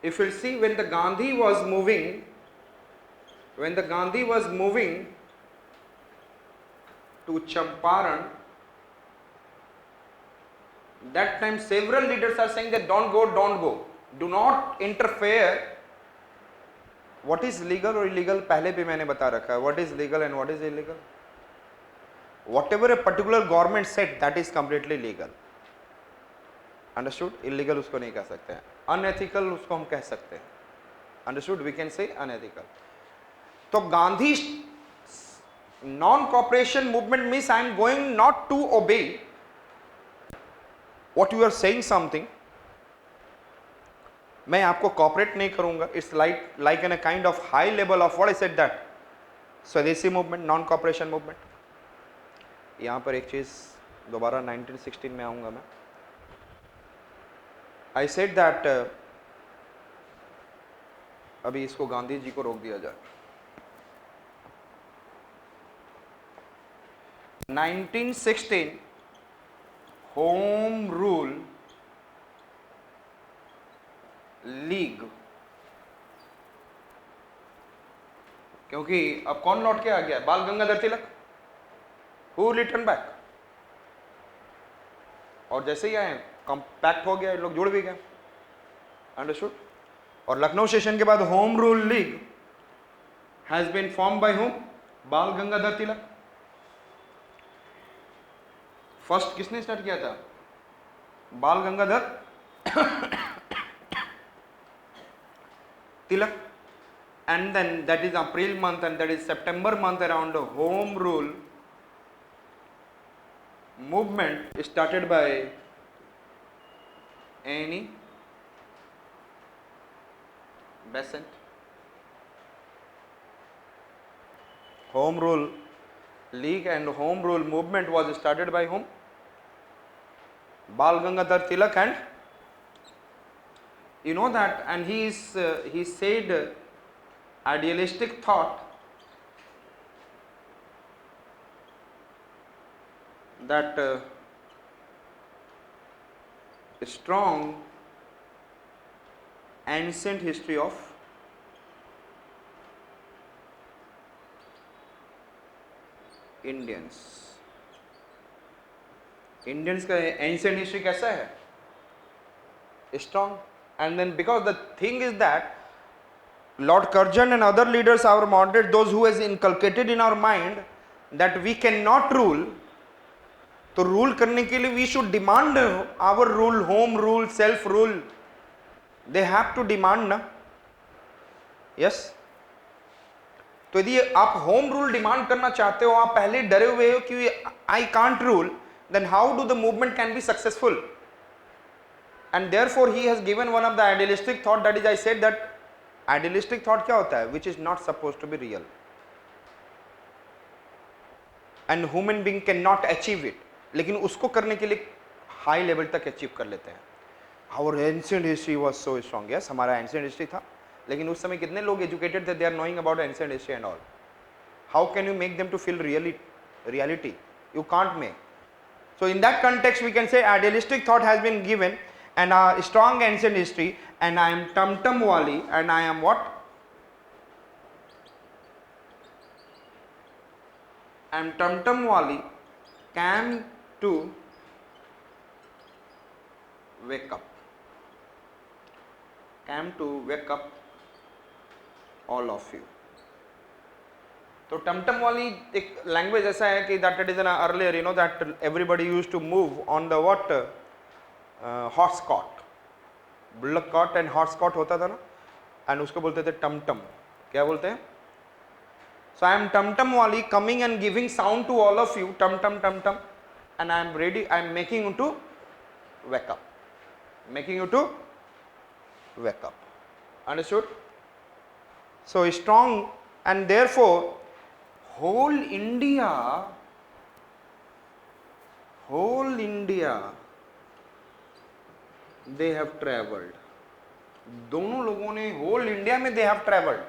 if you see, when the Gandhi was moving to Champaran, that time several leaders are saying that don't go, do not interfere. What is legal or illegal पहले भी मैंने बता रखा है. What is legal and what is illegal? Whatever a particular government said, that is completely legal. Understood? Illegal उसको नहीं कह सकते हैं. Unethical उसको हम कह सकते हैं. Understood? We can say unethical. तो Gandhi non-cooperation movement means I am going not to obey what you are saying something. मैं आपको cooperate नहीं करूंगा. It's like in a kind of high level of what I said that स्वदेशी movement, non-cooperation movement. यहाँ पर एक चीज दोबारा 1916 में आऊंगा मैं. I said that अभी इसको गांधी जी को रोक दिया जाए. 1916 होम रूल लीग, क्योंकि अब कौन लौट के आ गया? Bal Gangadhar Tilak. Who return back? और जैसे ही आए कॉम्पैक्ट हो गया, लोग जुड़ भी गए. अंडरस्टूड? और लखनऊ सेशन के बाद home rule league has been form by whom? Bal Gangadhar Tilak. First किसने स्टार्ट किया था? बाल गंगाधर तिलक. And then that is April month and that is September month around, home rule movement started by Annie Besant. Home rule league and home rule movement was started by whom? Bal Gangadhar Tilak. And you know that, and he said idealistic thought that strong ancient history of Indians का ancient history कैसा है? Strong. And then because the thing is that Lord Curzon and other leaders, our moderate, those who has inculcated in our mind that we cannot rule, तो rule करने के लिए we should demand our rule, home rule, self rule. They have to demand ना. Yes. तो यदि आप home rule demand करना चाहते हो, आप पहले डरे हुए हो कि I can't rule, then how do the movement can be successful? And therefore he has given one of the idealistic thought, that is I said that idealistic thought क्या होता है? Which is not supposed to be real and human being cannot achieve it, लेकिन उसको करने के लिए high level तक achieve कर लेते हैं. Our ancient history was so strong. Yes, हमारा ancient history था, लेकिन उस समय कितने लोग educated थे? They are knowing about ancient history and all. How can you make them to feel reality? You can't make. So in that context we can say idealistic thought has been given and a strong ancient history, and I am Tumtum Wali, and I am what? I am Tumtum Wali came to wake up. Came to wake up all of you. तो टमटम वाली एक language ऐसा है कि that it is an earlier, you know that everybody use to move on the what horse cart, bullock cart and horse cart होता था ना, एंड उसको बोलते थे टमटम. क्या बोलते हैं? सो आई एम टमटम वाली coming and giving sound to all of you, टमटम टमटम, and I am ready, I am making you to wake up, making you to wake up. Understood? So strong, and therefore whole India they have traveled. दोनों लोगों ने whole India में they have traveled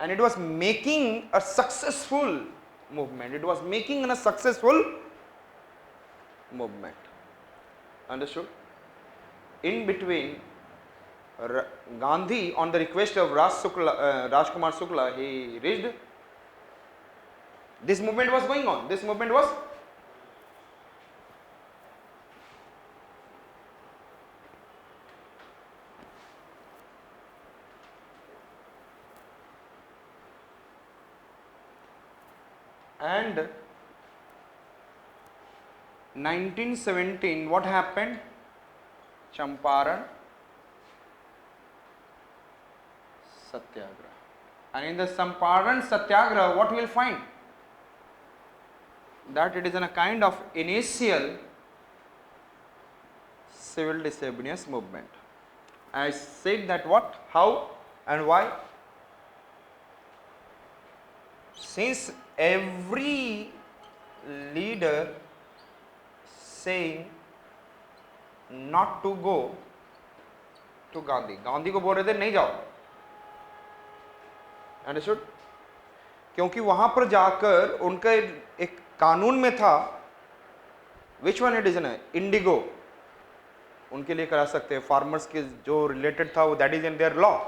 and it was making a successful movement. It was making a successful movement. Understood? In between Gandhi, on the request of Rajkumar Shukla, he reached. This movement was going on. This movement was. And 1917, what happened? Champaran Satyagraha. And in the Champaran Satyagraha, what we will find? That it is in a kind of initial civil disobedience movement. I said that what, how and why? Since every leader saying not to go to Gandhi, Gandhi को बोल रहे थे नहीं जाओ, understood? क्योंकि वहां पर जाकर उनका एक कानून में था, विच वन इट इज ना, इंडिगो उनके लिए करा सकते हैं, फार्मर्स के जो रिलेटेड था वो, that is in their law.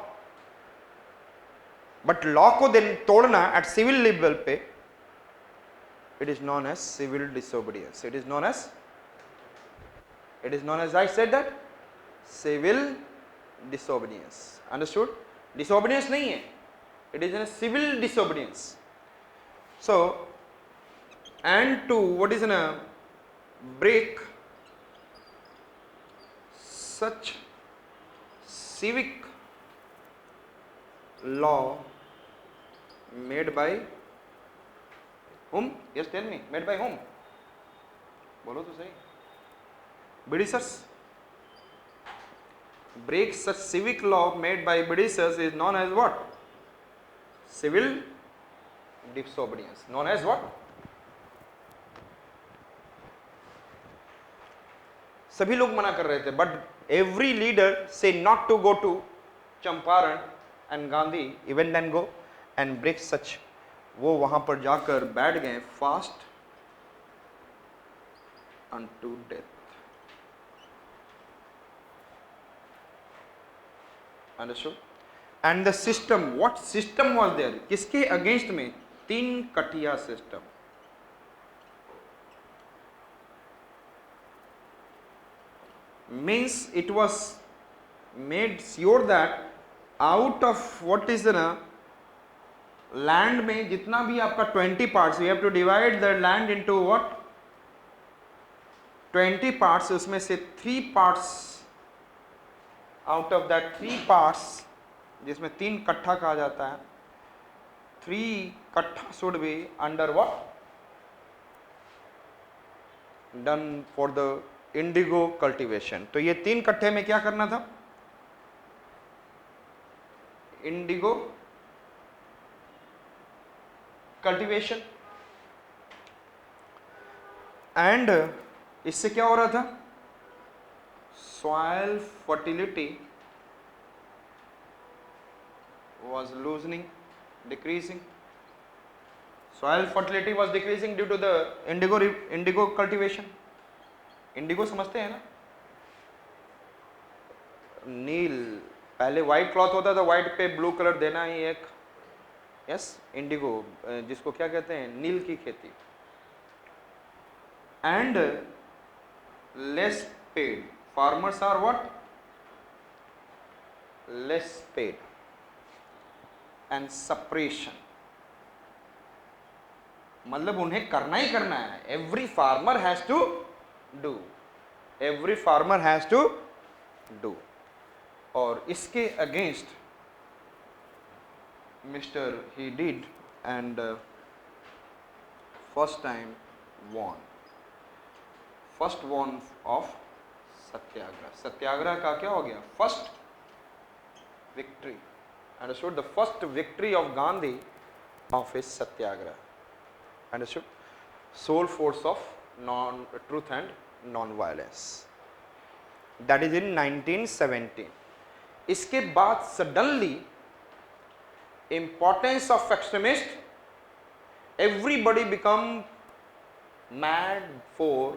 But law को देन तोड़ना एट सिविल लेवल पे, it is known as civil disobedience. It is known as I said that civil disobedience. Understood? Disobedience नहीं है, it is a civil disobedience. So, and to what is a break such civic law made by whom? Yes, tell me, made by whom? बोलो तो सही. Britishers. Break such civic law made by Britishers is known as what? Civil disobedience. Known as what? सभी लोग मना कर रहे थे, but every leader से not to go to Champaran and Gandhi, even then go and break such. वो वहां पर जाकर बैठ गए fast unto death. Understood? And the system, what system was there? किसके अगेंस्ट में? तीन कटिया system. Means it was made sure that out of what is the land में जितना भी आपका 20 parts, you have to divide the land into what? 20 parts. उसमें से 3 parts, out of that 3 parts, जिसमें 3 कट्ठा कहा जाता है, 3 कट्ठा should be under what? Done for the Indigo cultivation. तो ये 3 कट्ठे में क्या करना था? Indigo cultivation. एंड इससे क्या हो रहा था? Soil fertility was loosening, decreasing. Soil fertility was decreasing due to the indigo cultivation. Indigo समझते हैं ना? नील, पहले white cloth होता था, white पे blue color देना ही एक, yes, indigo, जिसको क्या कहते हैं? नील की खेती. And less paid. Farmers are what? Less paid. And suppression. मतलब उन्हें करना ही करना है. Every farmer has to do. Every farmer has to do. और इसके against Mr. he did and first time won. First won of सत्याग्रह. सत्याग्रह का क्या हो गया? First victory. Understood? The first victory of Gandhi of his satyagraha. Understood? Sole force of truth and non-violence. That is in 1917. इसके बाद suddenly importance of extremist, everybody become mad for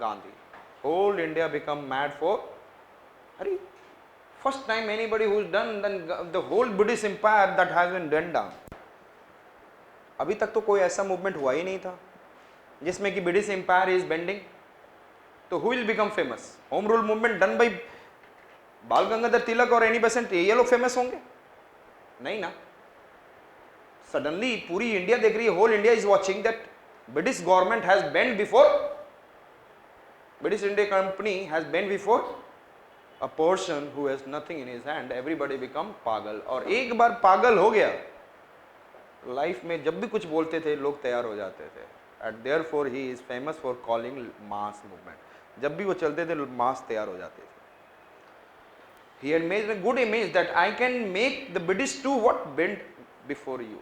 Gandhi. Whole India become mad for First time anybody who's done, then the whole British empire that has been done down. अभी तक तो कोई ऐसा movement हुआ ही नहीं था जिसमें कि ब्रिटिश एम्पायर इज बेंडिंग. तो who will become famous? Home rule movement done by बाल गंगाधर तिलक और एनी बेसेंट, ये लोग फेमस होंगे? नहीं ना. सडनली पूरी इंडिया देख रही है, whole India is watching that British government has bend before, British India company has bend before a person who has nothing in his hand. Everybody become पागल. और एक बार पागल हो गया, लाइफ में जब भी कुछ बोलते थे लोग तैयार हो जाते थे. At therefore he is famous for calling mass movement. जब भी वो चलते थे मास तैयार हो जाते थे. He had made a good image that I can make the British do what bend before you.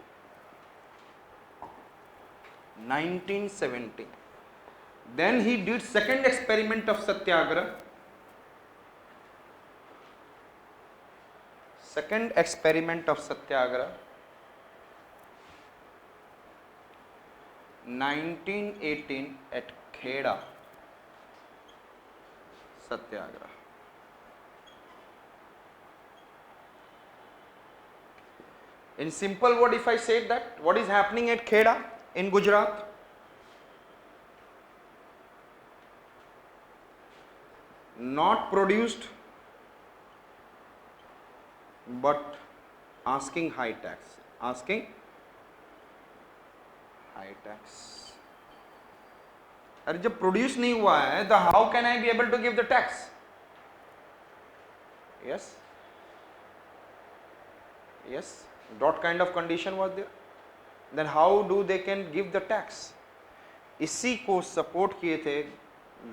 1970. Then he did second experiment of Satyagrah. Second experiment of Satyagrah. 1918 at Kheda. Satyagrah. In simple word, if I say that, what is happening at Kheda in Gujarat? Not produced, but asking high tax. Asking high tax. अरे जब produce नहीं हुआ है, तो how can I be able to give the tax? Yes. Yes. What kind of condition was there? Then how do they can give the tax? इसी को support किए थे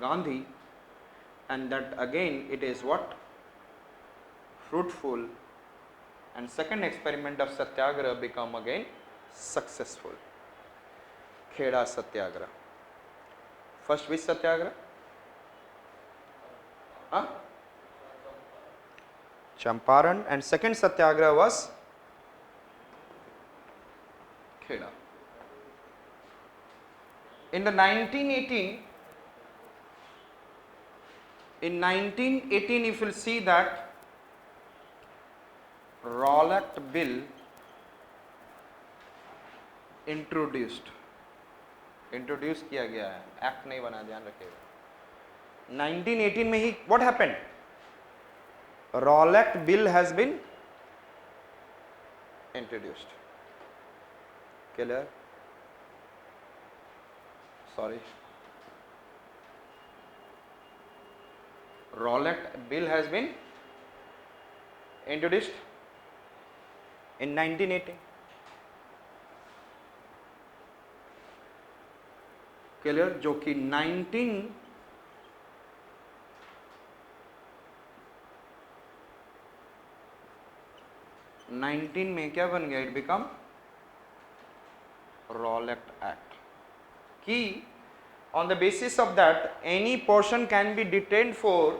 Gandhi, and that again it is what? Fruitful, and second experiment of Satyagraha become again successful. Kheda Satyagraha. First which Satyagraha? Huh? Champaran, and second Satyagraha was Kheda. In the 1918, if you see that Rowlatt Bill introduced किया गया है, act नहीं बना, ध्यान रखिएगा. 1918 में ही what happened? Rowlatt Bill has been introduced. Clear? Sorry. Rowlatt Bill has been introduced in 1918. Clear? जो कि 1919 में क्या बन गया? It become Rowlatt Act. कि on the basis of that any person can be detained for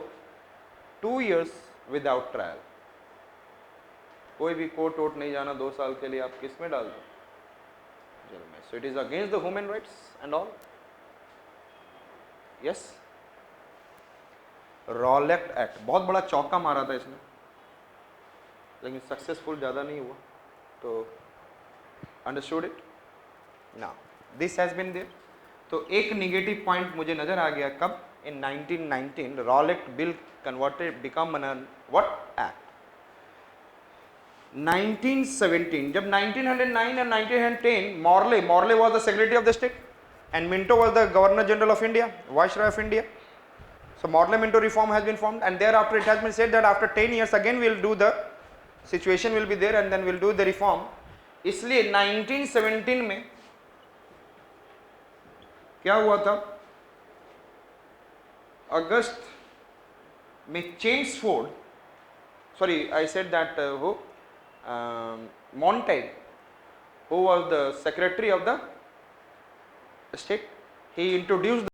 2 years without trial. कोई भी court vote नहीं जाना 2 साल के लिए, आप किस में डाल दो? जेल में. So it is against the human rights and all. Yes. Rowlatt Act बहुत बड़ा चौका मारा था इसने, लेकिन सक्सेसफुल ज़्यादा नहीं हुआ. तो understood it. Now this has been there. तो एक निगेटिव पॉइंट मुझे नज़र आ गया कब? In 1919 Rowlatt Bill converted become an what act. 1917 जब 1909 and 1910 Morley was the secretary of the state and Minto was the governor general of India, viceroy of India. So Morley-Minto reform has been formed, and thereafter it has been said that after 10 years again we will do the situation will be there and then we will do the reform. इसलिए 1917 में क्या हुआ था? अगस्त में Chelmsford, sorry I said that Montague, who was the secretary of the state, he introduced